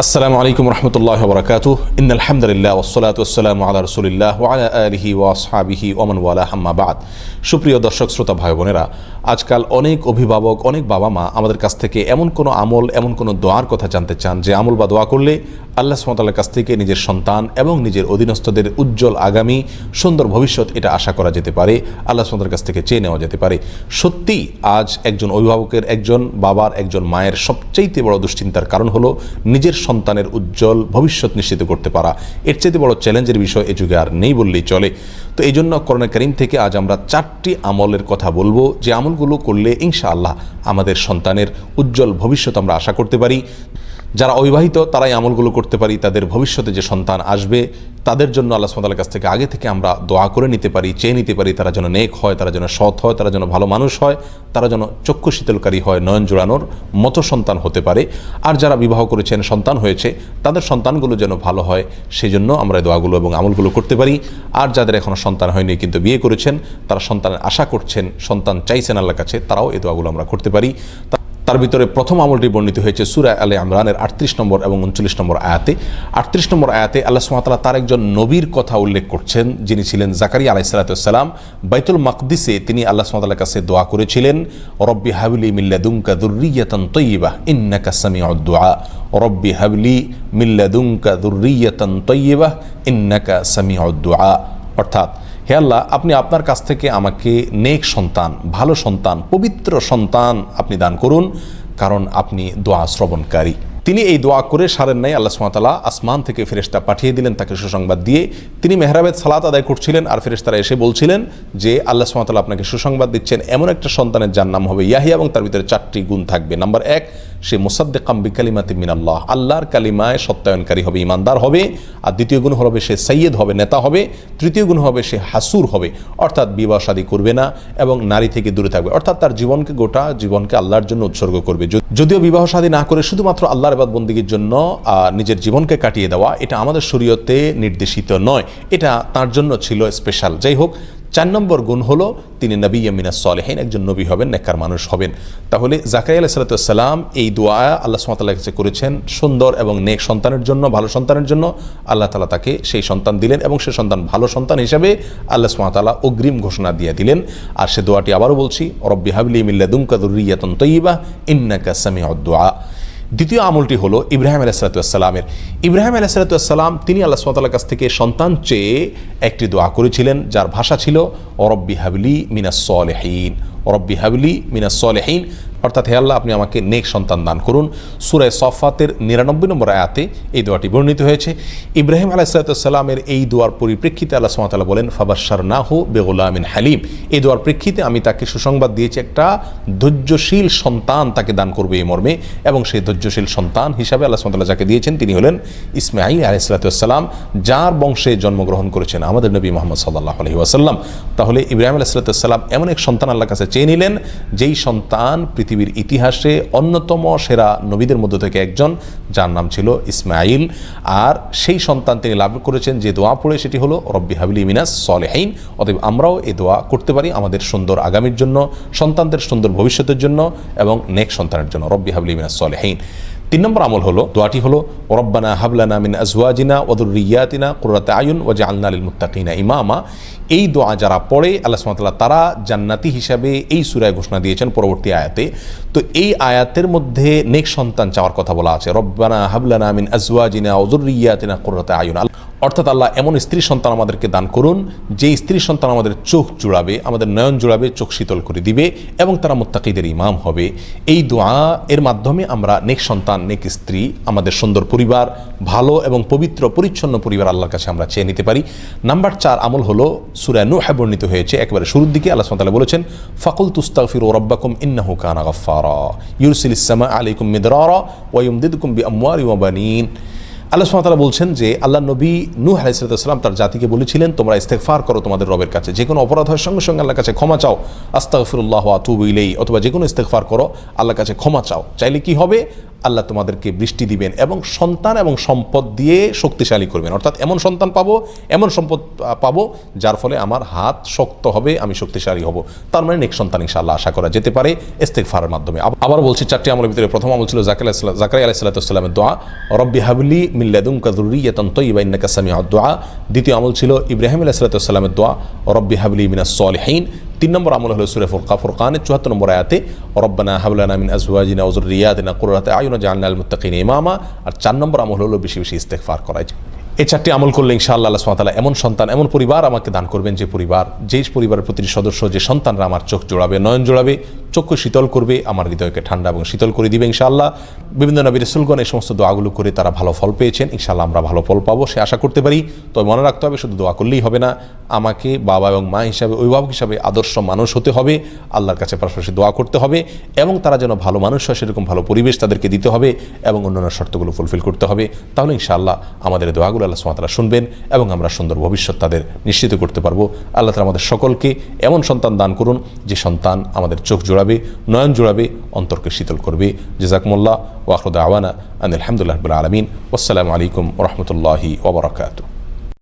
আসসালামু আলাইকুম রহমতুল্লাহ বরকাতুহ ইন্নাল হামদুলিল্লাহ ওয়াসসালাতু ওয়াসসালামু আলা রাসূলিল্লাহ ওয়া আলা আলিহি ওয়া আসহাবিহি ওয়া মান ওয়ালা আম্মা বাদ। সুপ্রিয় দর্শক শ্রোতা ভাই বোনেরা, আজকাল অনেক অভিভাবক, অনেক বাবা মা আমাদের কাছ থেকে এমন কোনো আমল, এমন কোনো দোয়ার কথা জানতে চান যে আমল বা দোয়া করলে আল্লাহ সুবহানাহু ওয়া তাআলার কাছ থেকে নিজের সন্তান এবং নিজের অধীনস্থদের উজ্জ্বল আগামী সুন্দর ভবিষ্যৎ এটা আশা করা যেতে পারে, আল্লাহ সুবহানাহু ওয়া তাআলার কাছ থেকে চেয়ে নেওয়া যেতে পারে। সত্যি আজ একজন অভিভাবকের, একজন বাবার, একজন মায়ের সবচাইতে বড় দুশ্চিন্তার কারণ হলো নিজের সন্তানের উজ্জ্বল ভবিষ্যৎ নিশ্চিত করতে পারা। এর চাইতে বড় চ্যালেঞ্জের বিষয় এ যুগে আর নেই বললেই চলে। তো এই জন্য কোরআন কারীম থেকে আজ আমরা 4টি আমলের কথা বলবো, যে আমলগুলো করলে ইনশাআল্লাহ আমাদের সন্তানের উজ্জ্বল ভবিষ্যৎ আমরা আশা করতে পারি। যারা অবিবাহিত তারাই আমলগুলো করতে পারি, তাদের ভবিষ্যতে যে সন্তান আসবে তাদের জন্য আল্লাহ সুবহানাহু ওয়া তাআলার কাছ থেকে আগে থেকে আমরা দোয়া করে নিতে পারি, চেয়ে নিতে পারি, তারা যেন নেক হয়, তারা যেন সৎ হয়, তারা যেন ভালো মানুষ হয়, তারা যেন চক্ষু শীতলকারী হয়, নয়ন জোড়ানোর মতো সন্তান হতে পারে। আর যারা বিবাহ করেছেন, সন্তান হয়েছে, তাদের সন্তানগুলো যেন ভালো হয়, সেই জন্য আমরা দোয়াগুলো এবং আমলগুলো করতে পারি। আর যাদের এখনও সন্তান হয়নি কিন্তু বিয়ে করেছেন, তারা সন্তানের আশা করছেন, সন্তান চাইছেন আল্লাহর কাছে, তারাও এই দোয়াগুলো আমরা করতে পারি। তার ভিতরে প্রথম আমলটি বর্ণিত হয়েছে সূরা আলে ইমরানের 38 নম্বর এবং 39 নম্বর আয়াতে। 38 নম্বর আয়াতে আল্লাহ সুবহানাহু ওয়া তাআলা তার একজন নবীর কথা উল্লেখ করছেন, যিনি ছিলেন জাকারিয়া আলাইহিস সালাতু ওয়াস সালাম। বাইতুল মাকদিসে তিনি আল্লাহ সুবহানাহু ওয়া তাআলার কাছে দোয়া করেছিলেন, রব্বি হাবলি মিন লাদুনকা যুররিয়াতান তাইয়্যিবাহ ইন্নাকা সামিউদ দুআ, রব্বি হাবলি মিন লাদুনকা যুররিয়াতান তাইয়্যিবাহ ইন্নাকা সামিউদ দুআ। অর্থাৎ, হে আল্লাহ, আপনি আপনার কাছ থেকে আমাকে নেক সন্তান, ভালো সন্তান, পবিত্র সন্তান আপনি দান করুন, কারণ আপনি দোয়া শ্রবণকারী। তিনি এই দোয়া করে সারেন নাই। আল্লাহ সুবহানাহু ওয়া তাআলা আসমান থেকে ফেরেশতা পাঠিয়ে দিলেন তাকে সুসংবাদ দিয়ে। তিনি মেহরাবে সালাত আদায় করছিলেন আর ফেরেশতারা এসে বলছিলেন যে আল্লাহ সুবহানাহু ওয়া তাআলা আপনাকে সুসংবাদ দিচ্ছেন, এমন একটা সন্তানের যার নাম হবে ইয়াহিয়া এবং তার ভিতরে 4টি গুণ থাকবে। নাম্বার 1, সে মুসাদ্দিকাম বিকালিমাতিন মিনাল্লাহ, আল্লাহর কালিমায় সত্যায়নকারী হবে, ইমানদার হবে। আর দ্বিতীয় গুণ হবে সে সাইয়্যিদ হবে, নেতা হবে। তৃতীয় গুণ হবে সে হাসুর হবে, অর্থাৎ বিবাহ শাদী করবে না এবং নারী থেকে দূরে থাকবে, অর্থাৎ তার জীবনকে, গোটা জীবনকে আল্লাহর জন্য উৎসর্গ করবে। যদিও বিবাহ শাদী না করে শুধুমাত্র আল্লাহর ইবাদত বন্দেগীর জন্য নিজের জীবনকে কাটিয়ে দেওয়া, এটা আমাদের শরীয়তে নির্দেশিত নয়, এটা তার জন্য ছিল স্পেশাল। যাই হোক, 4 নম্বর গুণ হলো তিনি নবিয়্যুম মিনাস সালিহিন, একজন নবী হবেন, নেককার মানুষ হবেন। তাহলে জাকারিয়া আলাইহিস সালাতু ওয়াস সালাম এই দোয়া আল্লাহ সুবহানাহু ওয়া তাআলার কাছে করেছেন সুন্দর এবং নেক সন্তানের জন্য, ভালো সন্তানের জন্য। আল্লাহ তাআলা তাকে সেই সন্তান দিলেন এবং সে সন্তান ভালো সন্তান হিসেবে আল্লাহ সুবহানাহু ওয়া তাআলা অগ্রিম ঘোষণা দিয়ে দিলেন। আর সে দোয়াটি আবারও বলছি, রব্বি হাবলি মিন লাদুনকা যুররিয়াতান তাইয়্যিবাহ ইন্নাকা সামিউদ দুআ। দ্বিতীয় আমলটি হলো ইব্রাহিম আলাইহিস সালাতু ওয়াস সালামের। ইব্রাহিম আলাইহিস সালাতু ওয়াস সালাম তিনি আল্লাহ সুবহানাহু ওয়া তাআলার কাছ থেকে সন্তান চেয়ে একটি দোয়া করেছিলেন, যার ভাষা ছিল রব্বি হাবলি মিনাস সালিহিন, রব্বি হাবলি মিনাস সালিহিন, অর্থাৎ হে আল্লাহ, আপনি আমাকে নেক সন্তান দান করুন। সূরা সফফাতের 99 নম্বর আয়াতে এই দোয়াটি বর্ণিত হয়েছে। ইব্রাহিম আলাইহিস সালাতু ওয়াস সালামের এই দোয়ার পরিপ্রেক্ষিতে আল্লাহ সুবহানাহু ওয়া তাআলা বলেন, ফাবাশশারনাহু বিগুলামিন হালিম, এই দোয়ার প্রেক্ষিতে আমি তাকে সুসংবাদ দিয়েছি, একটা ধৈর্যশীল সন্তান তাকে দান করবে এই মর্মে। এবং সেই ধৈর্যশীল সন্তান হিসাবে আল্লাহ সুবহানাহু ওয়া তাআলা যাকে দিয়েছেন তিনি হলেন ইসমাঈল আলাইহিস সালাতু ওয়াস সালাম, যার বংশে জন্মগ্রহণ করেছেন আমাদের নবী মুহাম্মদ সাল্লাল্লাহু আলাইহি ওয়াসাল্লাম। তাহলে ইব্রাহিম আলাইহিস সালাতু ওয়াস সালাম এমন এক সন্তান আল্লাহর কাছে চেয়ে নিলেন, যেই সন্তান পৃথিবীর ইতিহাসে অন্যতম সেরা নবীদের মধ্য থেকে একজন, যার নাম ছিল ইসমাঈল। আর সেই সন্তান তিনি লাভ করেছেন যে দোয়া পড়ে, সেটি হলো রব্বি হাবলি মিনাস সালিহিন। অতএব আমরাও এই দোয়া করতে পারি আমাদের সুন্দর আগামীর জন্য, সন্তানদের সুন্দর ভবিষ্যতের জন্য এবং নেক সন্তানের জন্য, রব্বি হাবলি মিনাস সালিহিন। 3 নম্বর আমল হলো, দোয়াটি হলো রব্বানা হাবলানা মিন আজওয়াজিনা ওয়া যুররিয়াতিনা কুররাতা আয়ুন ওয়াজআলনা লিল মুত্তাকিনা ইমামা। এই দোয়া যারা পড়ে আল্লাহ সুবহানাহু ওয়া তাআলা তারা জান্নাতি হিসাবে এই সূরায় ঘোষণা দিয়েছেন পরবর্তী আয়াতে। তো এই আয়াতের মধ্যে নেক সন্তান চাওয়ার কথা বলা আছে, রব্বানা হাবলানা মিন আজওয়াজিনা ওয়া যুররিয়াতিনা কুররাতা আয়ুন, অর্থাৎ আল্লাহ এমন স্ত্রী সন্তান আমাদেরকে দান করুন যে স্ত্রী সন্তান আমাদের চোখ জুড়াবে, আমাদের নয়ন জুড়াবে, চোখ শীতল করে দিবে এবং তারা মুত্তাকিদের ইমাম হবে। এই দোয়া এর মাধ্যমে আমরা নেক সন্তান, নেক স্ত্রী, আমাদের সুন্দর পরিবার, ভালো এবং পবিত্র পরিচ্ছন্ন পরিবার আল্লাহর কাছে আমরা চেয়ে নিতে পারি। নাম্বার 4 আমল হলো সূরা নূহে বর্ণিত হয়েছে, একেবারে শুরুর দিকে আল্লাহ সুবহানাহু ওয়া তাআলা বলেছেন, ফাকুল তুস্তাগফিরু রাব্বাকুম ইন্নাহু কানা গাফফারা ইউরসিলিস সামা আলাইকুম মিদরারা ওয়া ইউমদিদকুম বিআমওয়ালি ওয়া বানিন। আল্লাহ সুবহানাহু ওয়া তাআলা বলছেন যে আল্লাহ নবী নূহ আলাইহিস সালাম তার জাতিকে বলেছিলেন, তোমরা ইস্তেগফার করো তোমাদের রবের কাছে, যে কোনো অপরাধ হয় সঙ্গে সঙ্গে আল্লাহর কাছে ক্ষমা চাও, আস্তাগফিরুল্লাহ ওয়া আতুবু ইলাইহি, অথবা যে কোনো ইস্তেগফার করো, আল্লাহর কাছে ক্ষমা চাও। চাইলে কি হবে? আল্লাহ তোমাদেরকে বৃষ্টি দিবেন এবং সন্তান এবং সম্পদ দিয়ে শক্তিশালী করবেন, অর্থাৎ এমন সন্তান পাবো, এমন সম্পদ পাবো যার ফলে আমার হাত শক্ত হবে, আমি শক্তিশালী হব। তার মানে নেক সন্তান ইনশাআল্লাহ আশা করা যেতে পারে ইস্তেগফারের মাধ্যমে। আবার বলছি, 4টি আমলের ভিতরে প্রথম আমল ছিল জাকারিয়া আলাইহিস সালামের দোয়া, রব্বি হাবলি মিন লাদুনকা যুররিয়াতান তাইয়্যিবা ইন্নাকা সামিউদ দুআ। দ্বিতীয় আমল ছিল ইব্রাহিম আলাইহিস সালামের দোয়া, রব্বি হাবলি মিনাস সলিহিন। 3 নম্বর আমল হলো সূরা ফুরকানের 74 নম্বর আয়াতে, রব্বানা হাব লানা মিন আজওয়াজিনা ওয়া যুররিয়াতিনা কুররাতা আয়ুন ওয়াজআলনা লিল মুত্তাকিনা ইমামা। আর 4 নম্বর আমল হলো বেশি বেশি ইস্তেগফার করা। এই 4টি আমল করলে ইনশাআল্লাহ আল্লাহ সুবহানাহু ওয়া তাআলা এমন সন্তান, এমন পরিবার আমাকে দান করবেন, যে পরিবারের প্রতিটি সদস্য, যে সন্তানরা আমার চোখ জোড়াবে, নয়ন জোড়াবে, চক্ষু শীতল করবে, আমার হৃদয়কে ঠান্ডা এবং শীতল করে দিবে ইনশাআল্লাহ। বিভিন্ন নবী রাসূলগণ এই সমস্ত দোয়াগুলো করে তারা ভালো ফল পেয়েছেন, ইনশাআল্লাহ আমরা ভালো ফল পাবো সে আশা করতে পারি। তবে মনে রাখতে হবে, শুধু দোয়া করলেই হবে না, আমাকে বাবা এবং মা হিসাবে, অভিভাবক হিসাবে আদর্শ মানুষ হতে হবে, আল্লাহর কাছে পাশাপাশি দোয়া করতে হবে, এবং তারা যেন ভালো মানুষ হয় সেরকম ভালো পরিবেশ তাদেরকে দিতে হবে, এবং অন্যান্য শর্তগুলো ফুলফিল করতে হবে। তাহলে ইনশাআল্লাহ আমাদের দোয়াগুলো আল্লাহ সুবহানাহু ওয়া তাআলা শুনবেন এবং আমরা সুন্দর ভবিষ্যৎ তাদের নিশ্চিত করতে পারবো। আল্লাহ তাআলা আমাদের সকলকে এমন সন্তান দান করুন, যে সন্তান আমাদের চোখ জোড়াবে, নয়ন জোড়াবে, অন্তরকে শীতল করবে। জাযাকুমুল্লাহ ওয়া আখিরু দাওয়ানা আনিল হামদুলিল্লাহি রাব্বিল আলামিন। ওয়াসসালামু আলাইকুম ওয়া রাহমাতুল্লাহি ওয়া বারাকাতুহু।